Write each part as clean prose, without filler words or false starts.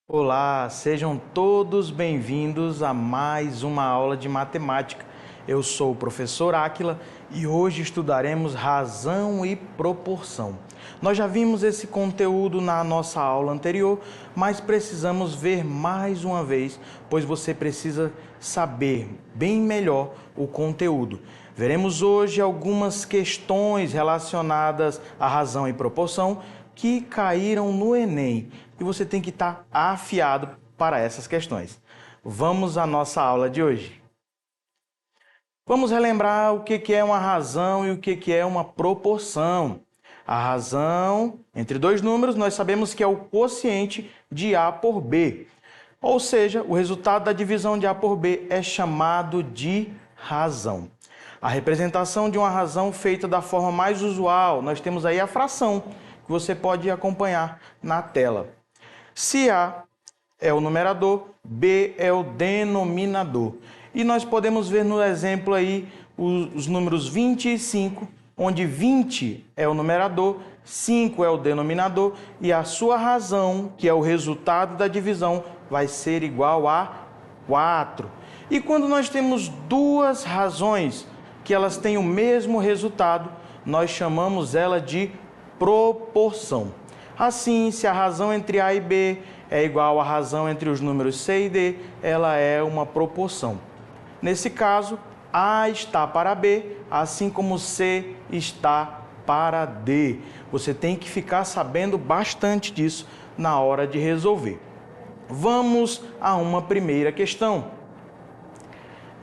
Olá, sejam todos bem-vindos a mais uma aula de matemática. Eu sou o professor Áquila e hoje estudaremos razão e proporção. Nós já vimos esse conteúdo na nossa aula anterior, mas precisamos ver mais uma vez, pois você precisa saber bem melhor o conteúdo. Veremos hoje algumas questões relacionadas à razão e proporção que caíram no Enem e você tem que estar afiado para essas questões. Vamos à nossa aula de hoje. Vamos relembrar o que é uma razão e o que é uma proporção. A razão, entre dois números, nós sabemos que é o quociente de A por B. Ou seja, o resultado da divisão de A por B é chamado de razão. A representação de uma razão feita da forma mais usual, nós temos aí a fração, que você pode acompanhar na tela. Se A é o numerador, B é o denominador. E nós podemos ver no exemplo aí os números 20 e 5, onde 20 é o numerador, 5 é o denominador e a sua razão, que é o resultado da divisão, vai ser igual a 4. E quando nós temos duas razões que elas têm o mesmo resultado, nós chamamos ela de proporção. Assim, se a razão entre A e B é igual à razão entre os números C e D, ela é uma proporção. Nesse caso, A está para B, assim como C está para D. Você tem que ficar sabendo bastante disso na hora de resolver. Vamos a uma primeira questão.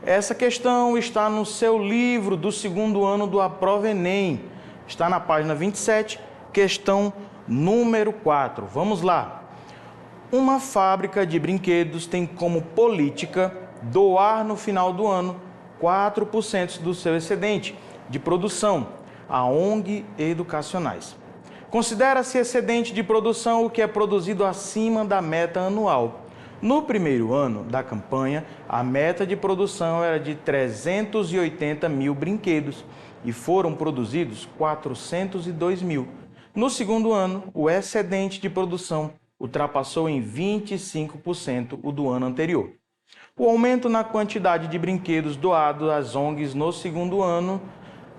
Essa questão está no seu livro do segundo ano do Aprova Enem. Está na página 27, questão número 4. Vamos lá. Uma fábrica de brinquedos tem como política doar no final do ano 4% do seu excedente de produção a ONG educacionais. Considera-se excedente de produção o que é produzido acima da meta anual. No primeiro ano da campanha, a meta de produção era de 380 mil brinquedos e foram produzidos 402 mil. No segundo ano, o excedente de produção ultrapassou em 25% o do ano anterior. O aumento na quantidade de brinquedos doados às ONGs no segundo ano,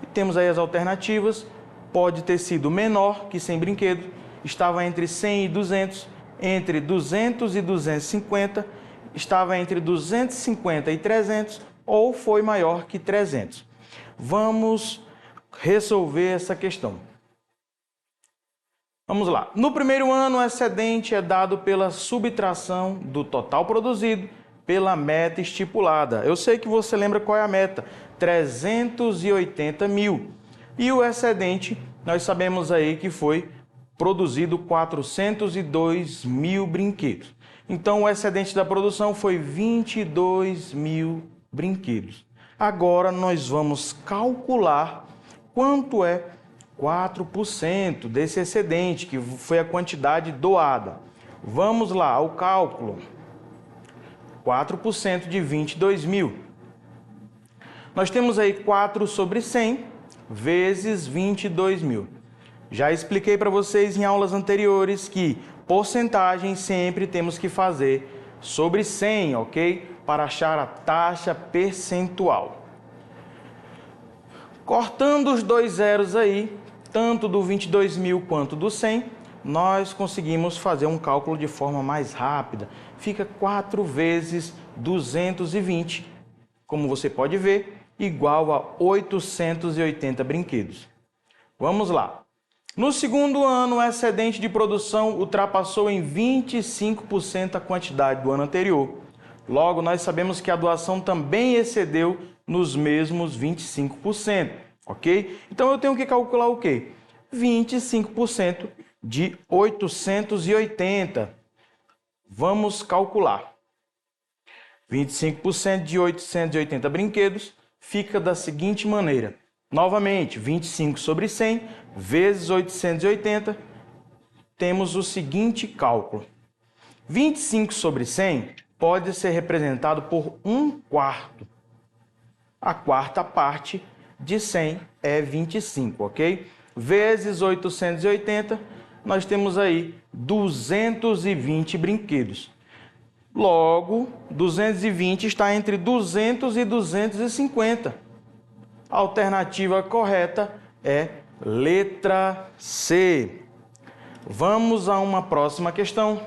e temos aí as alternativas, pode ter sido menor que 100 brinquedos, estava entre 100 e 200, entre 200 e 250, estava entre 250 e 300 ou foi maior que 300. Vamos resolver essa questão. Vamos lá. No primeiro ano, o excedente é dado pela subtração do total produzido pela meta estipulada. Eu sei que você lembra qual é a meta, 380 mil. E o excedente, nós sabemos aí que foi produzido 402 mil brinquedos. Então, o excedente da produção foi 22 mil brinquedos. Agora, nós vamos calcular quanto é 4% desse excedente, que foi a quantidade doada. Vamos lá ao cálculo. 4% de 22 mil. Nós temos aí 4 sobre 100 vezes 22 mil. Já expliquei para vocês em aulas anteriores que porcentagem sempre temos que fazer sobre 100, ok? Para achar a taxa percentual. Cortando os dois zeros aí, tanto do 22 mil quanto do 100, nós conseguimos fazer um cálculo de forma mais rápida. Fica 4 vezes 220, como você pode ver, igual a 880 brinquedos. Vamos lá. No segundo ano, o excedente de produção ultrapassou em 25% a quantidade do ano anterior. Logo, nós sabemos que a doação também excedeu nos mesmos 25%, ok? Então, eu tenho que calcular o quê? 25% de 880. Vamos calcular. 25% de 880 brinquedos fica da seguinte maneira. Novamente, 25 sobre 100 vezes 880, temos o seguinte cálculo. 25 sobre 100 pode ser representado por 1/4. A quarta parte de 100 é 25, ok? Vezes 880, nós temos aí 220 brinquedos. Logo, 220 está entre 200 e 250. A alternativa correta é letra C. Vamos a uma próxima questão.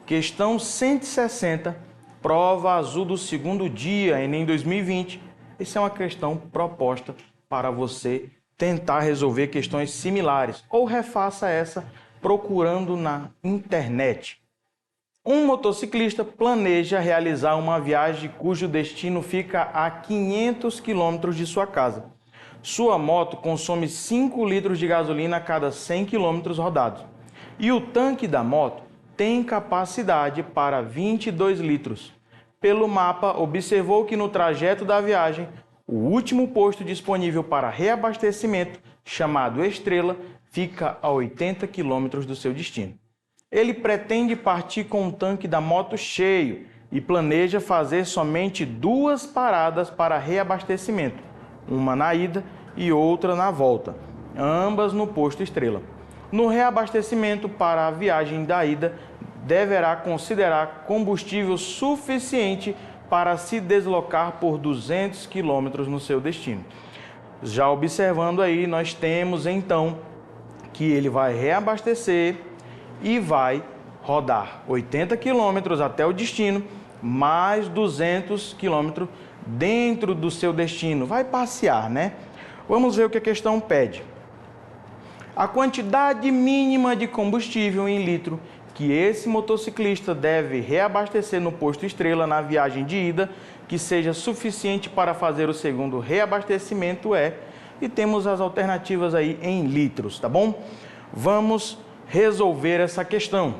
Questão 160, prova azul do segundo dia, Enem 2020. Essa é uma questão proposta para você tentar resolver questões similares ou refaça essa procurando na internet. Um motociclista planeja realizar uma viagem cujo destino fica a 500 quilômetros de sua casa. Sua moto consome 5 litros de gasolina a cada 100 quilômetros rodados. E o tanque da moto tem capacidade para 22 litros. Pelo mapa, observou que no trajeto da viagem, o último posto disponível para reabastecimento, chamado Estrela, fica a 80 quilômetros do seu destino. Ele pretende partir com o tanque da moto cheio e planeja fazer somente 2 paradas para reabastecimento, uma na ida e outra na volta, ambas no posto Estrela. No reabastecimento para a viagem da ida, deverá considerar combustível suficiente para se deslocar por 200 quilômetros no seu destino. Já observando aí, nós temos então que ele vai reabastecer e vai rodar 80 quilômetros até o destino, mais 200 quilômetros dentro do seu destino. Vai passear, né? Vamos ver o que a questão pede. A quantidade mínima de combustível em litro que esse motociclista deve reabastecer no posto Estrela na viagem de ida, que seja suficiente para fazer o segundo reabastecimento é, e temos as alternativas aí em litros, tá bom? Vamos resolver essa questão.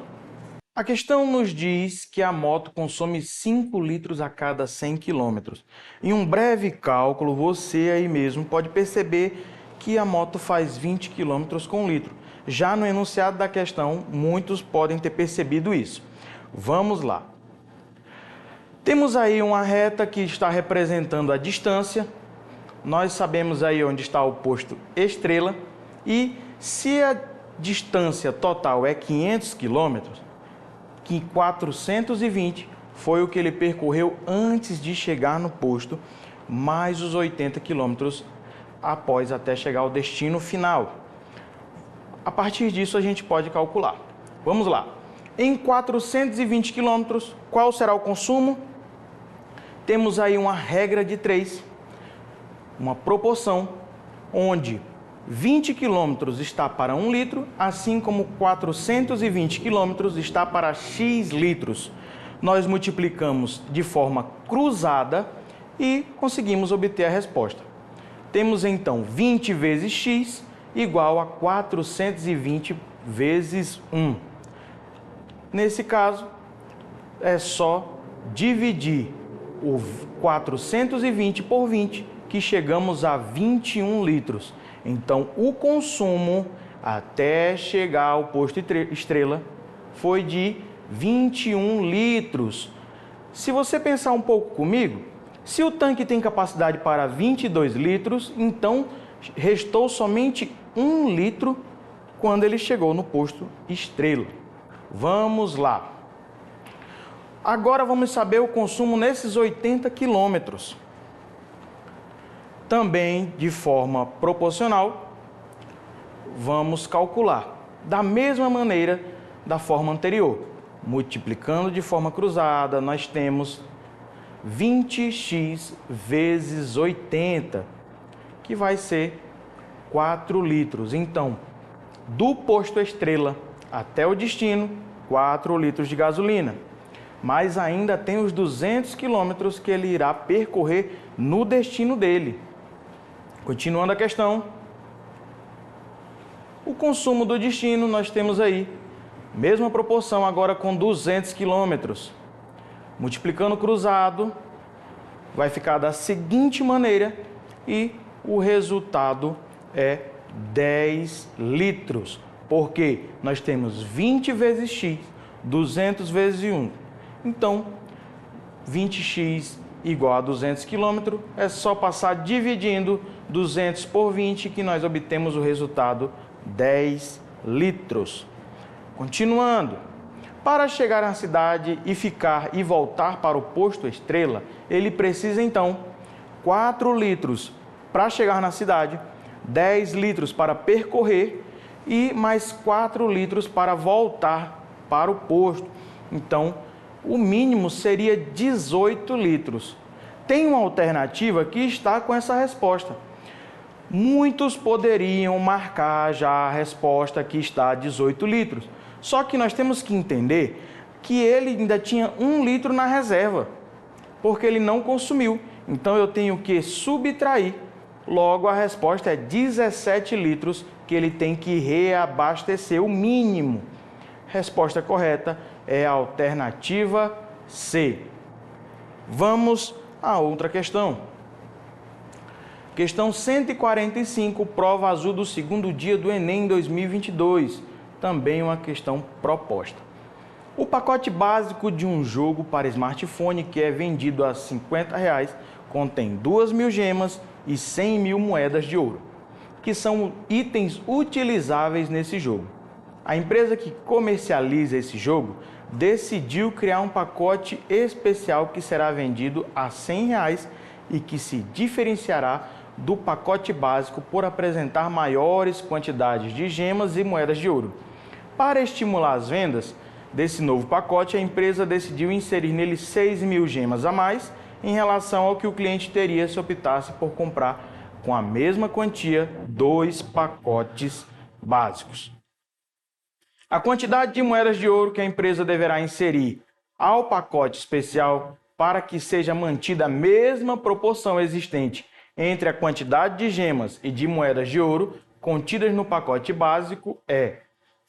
A questão nos diz que a moto consome 5 litros a cada 100 quilômetros. Em um breve cálculo, você aí mesmo pode perceber que a moto faz 20 quilômetros com litro. Já no enunciado da questão, muitos podem ter percebido isso. Vamos lá. Temos aí uma reta que está representando a distância. Nós sabemos aí onde está o posto Estrela. E se a distância total é 500 quilômetros, que 420 foi o que ele percorreu antes de chegar no posto, mais os 80 quilômetros após até chegar ao destino final. A partir disso a gente pode calcular. Vamos lá. Em 420 quilômetros, qual será o consumo? Temos aí uma regra de 3, uma proporção, onde 20 quilômetros está para 1 litro, assim como 420 quilômetros está para X litros. Nós multiplicamos de forma cruzada e conseguimos obter a resposta. Temos então 20 vezes X igual a 420 vezes 1. Nesse caso, é só dividir o 420 por 20, que chegamos a 21 litros. Então, o consumo até chegar ao posto Estrela foi de 21 litros. Se você pensar um pouco comigo, se o tanque tem capacidade para 22 litros, então restou somente 1 litro quando ele chegou no posto Estrela. Vamos lá. Agora vamos saber o consumo nesses 80 quilômetros. Também de forma proporcional, vamos calcular da mesma maneira da forma anterior. Multiplicando de forma cruzada, nós temos 20x vezes 80, que vai ser 4 litros. Então, do posto Estrela até o destino, 4 litros de gasolina. Mas ainda tem os 200 quilômetros que ele irá percorrer no destino dele. Continuando a questão, o consumo do destino nós temos aí, mesma proporção agora com 200 quilômetros. Multiplicando cruzado, vai ficar da seguinte maneira e o resultado é 10 litros, porque nós temos 20 vezes x, 200 vezes 1. Então, 20x igual a 200 km, é só passar dividindo 200 por 20 que nós obtemos o resultado 10 litros. Continuando, para chegar na cidade e ficar e voltar para o posto Estrela, ele precisa então 4 litros para chegar na cidade, 10 litros para percorrer e mais 4 litros para voltar para o posto. Então, o mínimo seria 18 litros. Tem uma alternativa que está com essa resposta. Muitos poderiam marcar já a resposta que está 18 litros. Só que nós temos que entender que ele ainda tinha 1 litro na reserva, porque ele não consumiu. Então eu tenho que subtrair. Logo, a resposta é 17 litros que ele tem que reabastecer, o mínimo. Resposta correta é a alternativa C. Vamos a outra questão. Questão 145, prova azul do segundo dia do Enem 2022. Também uma questão proposta. O pacote básico de um jogo para smartphone que é vendido a R$ 50 contém 2.000 gemas e 100.000 moedas de ouro, que são itens utilizáveis nesse jogo. A empresa que comercializa esse jogo decidiu criar um pacote especial que será vendido a R$ 100 e que se diferenciará do pacote básico por apresentar maiores quantidades de gemas e moedas de ouro. Para estimular as vendas desse novo pacote, a empresa decidiu inserir nele 6.000 gemas a mais em relação ao que o cliente teria se optasse por comprar com a mesma quantia 2 pacotes básicos. A quantidade de moedas de ouro que a empresa deverá inserir ao pacote especial para que seja mantida a mesma proporção existente entre a quantidade de gemas e de moedas de ouro contidas no pacote básico é...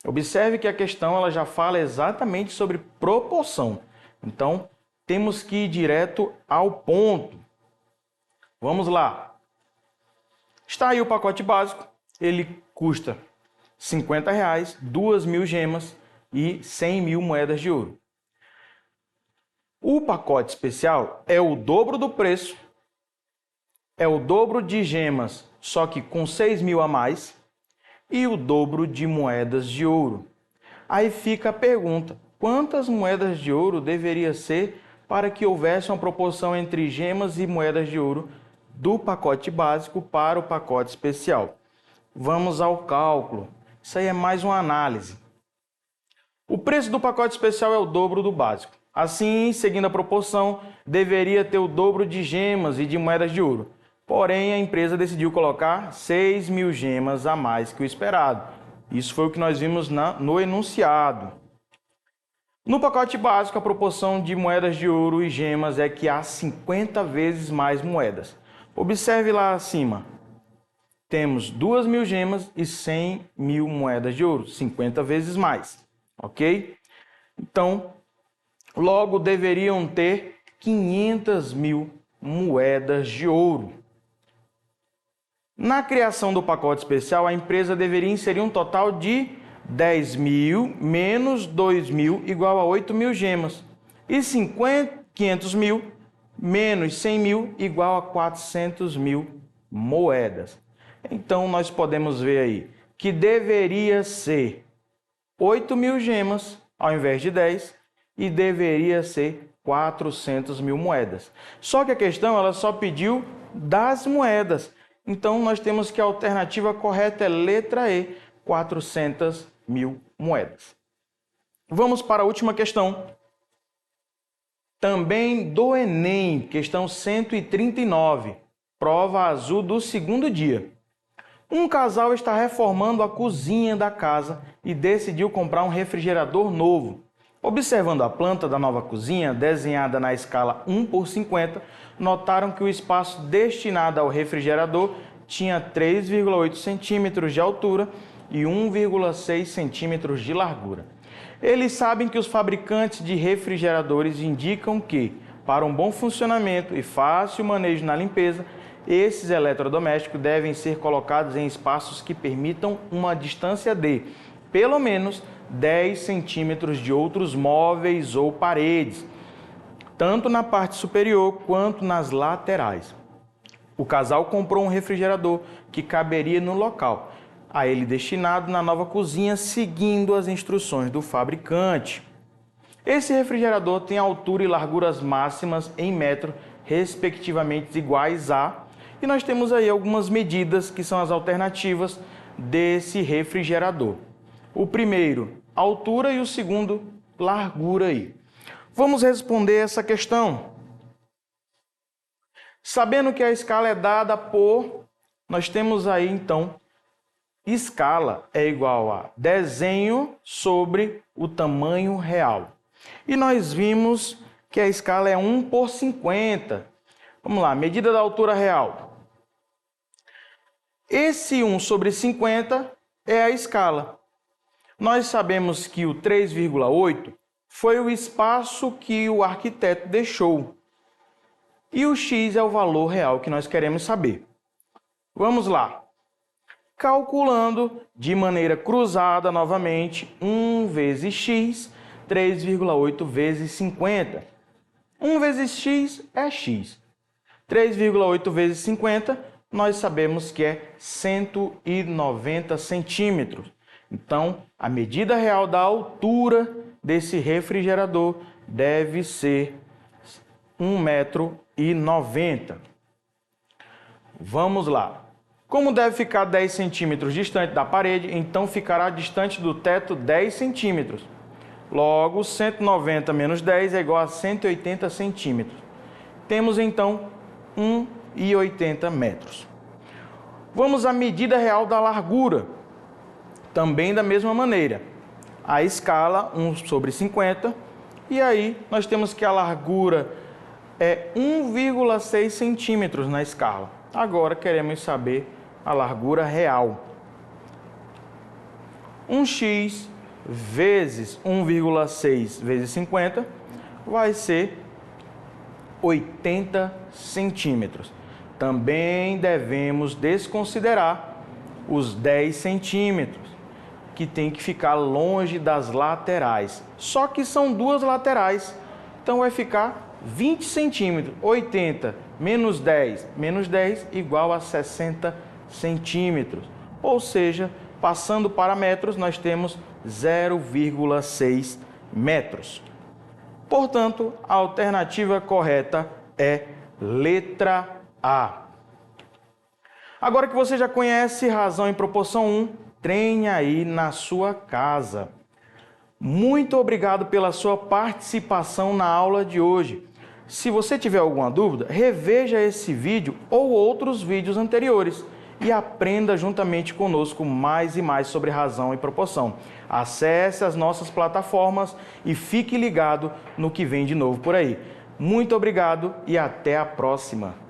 Observe que a questão ela já fala exatamente sobre proporção. Então, temos que ir direto ao ponto. Vamos lá. Está aí o pacote básico. Ele custa R$ 50, 2.000 gemas e 100.000 moedas de ouro. O pacote especial é o dobro do preço, é o dobro de gemas, só que com 6.000 a mais, e o dobro de moedas de ouro. Aí fica a pergunta, quantas moedas de ouro deveria ser para que houvesse uma proporção entre gemas e moedas de ouro do pacote básico para o pacote especial? Vamos ao cálculo. Isso aí é mais uma análise. O preço do pacote especial é o dobro do básico. Assim, seguindo a proporção, deveria ter o dobro de gemas e de moedas de ouro. Porém, a empresa decidiu colocar 6.000 gemas a mais que o esperado. Isso foi o que nós vimos no enunciado. No pacote básico, a proporção de moedas de ouro e gemas é que há 50 vezes mais moedas. Observe lá acima. Temos 2.000 gemas e 100.000 moedas de ouro, 50 vezes mais. Ok? Então, logo deveriam ter 500.000 moedas de ouro. Na criação do pacote especial, a empresa deveria inserir um total de 10.000 menos 2.000 igual a 8.000 gemas. E 500.000 menos 100.000 igual a 400.000 moedas. Então, nós podemos ver aí que deveria ser 8.000 gemas ao invés de 10 e deveria ser 400.000 moedas. Só que a questão ela só pediu das moedas. Então, nós temos que a alternativa correta é letra E, 400.000 moedas. Vamos para a última questão. Também do Enem, questão 139, prova azul do segundo dia. Um casal está reformando a cozinha da casa e decidiu comprar um refrigerador novo. Observando a planta da nova cozinha, desenhada na escala 1:50, notaram que o espaço destinado ao refrigerador tinha 3,8 centímetros de altura e 1,6 centímetros de largura. Eles sabem que os fabricantes de refrigeradores indicam que, para um bom funcionamento e fácil manejo na limpeza, Esses eletrodomésticos devem ser colocados em espaços que permitam uma distância de, pelo menos, 10 centímetros de outros móveis ou paredes, tanto na parte superior quanto nas laterais. O casal comprou um refrigerador que caberia no local, a ele destinado na nova cozinha, seguindo as instruções do fabricante. Esse refrigerador tem altura e larguras máximas em metro, respectivamente iguais a... E nós temos aí algumas medidas que são as alternativas desse refrigerador. O primeiro, altura, e o segundo, largura aí. Vamos responder essa questão. Sabendo que a escala é dada por... Nós temos aí, então, escala é igual a desenho sobre o tamanho real. E nós vimos que a escala é 1 por 50. Vamos lá, medida da altura real. Esse 1 sobre 50 é a escala. Nós sabemos que o 3,8 foi o espaço que o arquiteto deixou. E o x é o valor real que nós queremos saber. Vamos lá. Calculando de maneira cruzada novamente, 1 vezes x, 3,8 vezes 50. 1 vezes x é x. 3,8 vezes 50, nós sabemos que é 190 centímetros. Então, a medida real da altura desse refrigerador deve ser 1,90 m. Vamos lá. Como deve ficar 10 centímetros distante da parede, então ficará distante do teto 10 centímetros. Logo, 190 menos 10 é igual a 180 centímetros. Temos então 1,80 metros. Vamos à medida real da largura. Também da mesma maneira. A escala 1 sobre 50. E aí nós temos que a largura é 1,6 centímetros na escala. Agora queremos saber a largura real. 1x vezes 1,6 vezes 50 vai ser 80 centímetros. Também devemos desconsiderar os 10 centímetros, que tem que ficar longe das laterais. Só que são duas laterais, então vai ficar 20 centímetros. 80 menos 10 igual a 60 centímetros. Ou seja, passando para metros, nós temos 0,6 metros. Portanto, a alternativa correta é letra A. Agora que você já conhece razão e proporção 1, treine aí na sua casa. Muito obrigado pela sua participação na aula de hoje. Se você tiver alguma dúvida, reveja esse vídeo ou outros vídeos anteriores e aprenda juntamente conosco mais e mais sobre razão e proporção. Acesse as nossas plataformas e fique ligado no que vem de novo por aí. Muito obrigado e até a próxima!